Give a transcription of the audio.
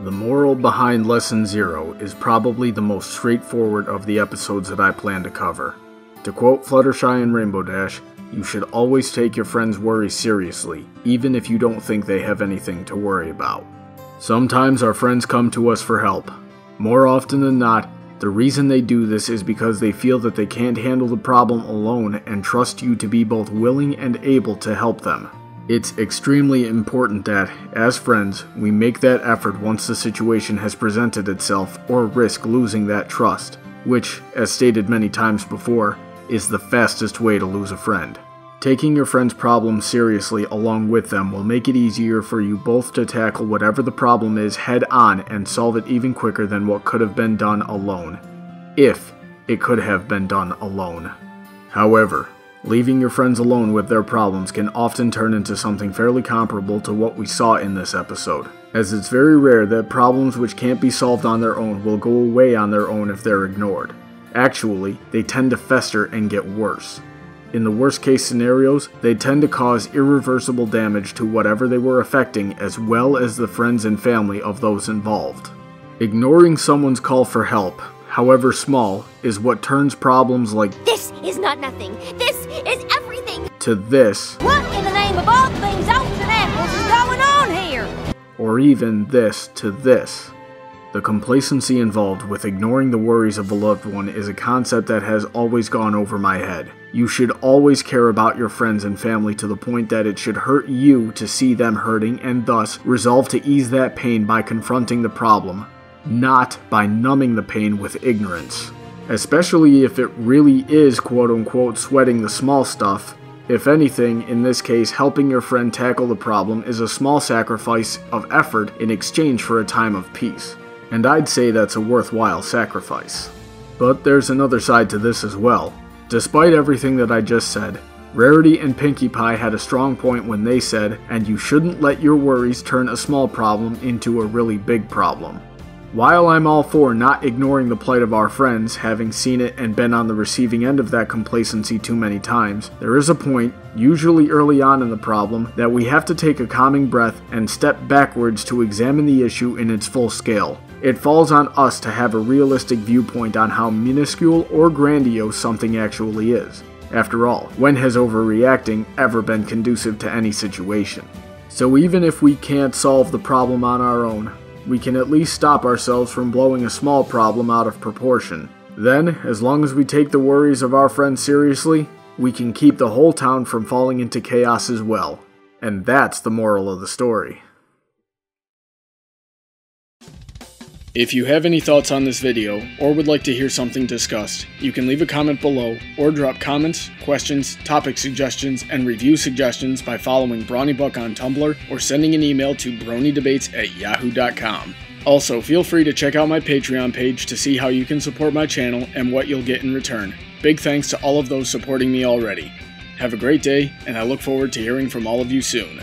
The moral behind Lesson 0 is probably the most straightforward of the episodes that I plan to cover. To quote Fluttershy and Rainbow Dash, you should always take your friends' worries seriously, even if you don't think they have anything to worry about. Sometimes our friends come to us for help. More often than not, the reason they do this is because they feel that they can't handle the problem alone and trust you to be both willing and able to help them. It's extremely important that, as friends, we make that effort once the situation has presented itself or risk losing that trust, which, as stated many times before, is the fastest way to lose a friend. Taking your friend's problems seriously along with them will make it easier for you both to tackle whatever the problem is head on and solve it even quicker than what could have been done alone. If it could have been done alone. However, leaving your friends alone with their problems can often turn into something fairly comparable to what we saw in this episode, as it's very rare that problems which can't be solved on their own will go away on their own if they're ignored. Actually, they tend to fester and get worse. In the worst case scenarios, they tend to cause irreversible damage to whatever they were affecting as well as the friends and family of those involved. Ignoring someone's call for help, however small, is what turns problems like "This is not nothing, this is everything" to this, "What in the name of all things oats and apples is going on here?" or even this to this. The complacency involved with ignoring the worries of a loved one is a concept that has always gone over my head. You should always care about your friends and family to the point that it should hurt you to see them hurting and thus resolve to ease that pain by confronting the problem, not by numbing the pain with ignorance. Especially if it really is quote-unquote sweating the small stuff. If anything, in this case, helping your friend tackle the problem is a small sacrifice of effort in exchange for a time of peace. And I'd say that's a worthwhile sacrifice. But there's another side to this as well. Despite everything that I just said, Rarity and Pinkie Pie had a strong point when they said, "And you shouldn't let your worries turn a small problem into a really big problem." While I'm all for not ignoring the plight of our friends, having seen it and been on the receiving end of that complacency too many times, there is a point, usually early on in the problem, that we have to take a calming breath and step backwards to examine the issue in its full scale. It falls on us to have a realistic viewpoint on how minuscule or grandiose something actually is. After all, when has overreacting ever been conducive to any situation? So even if we can't solve the problem on our own, we can at least stop ourselves from blowing a small problem out of proportion. Then, as long as we take the worries of our friends seriously, we can keep the whole town from falling into chaos as well. And that's the moral of the story. If you have any thoughts on this video, or would like to hear something discussed, you can leave a comment below, or drop comments, questions, topic suggestions, and review suggestions by following Brawnybuck on Tumblr, or sending an email to bronydebates@yahoo.com. Also, feel free to check out my Patreon page to see how you can support my channel and what you'll get in return. Big thanks to all of those supporting me already. Have a great day, and I look forward to hearing from all of you soon.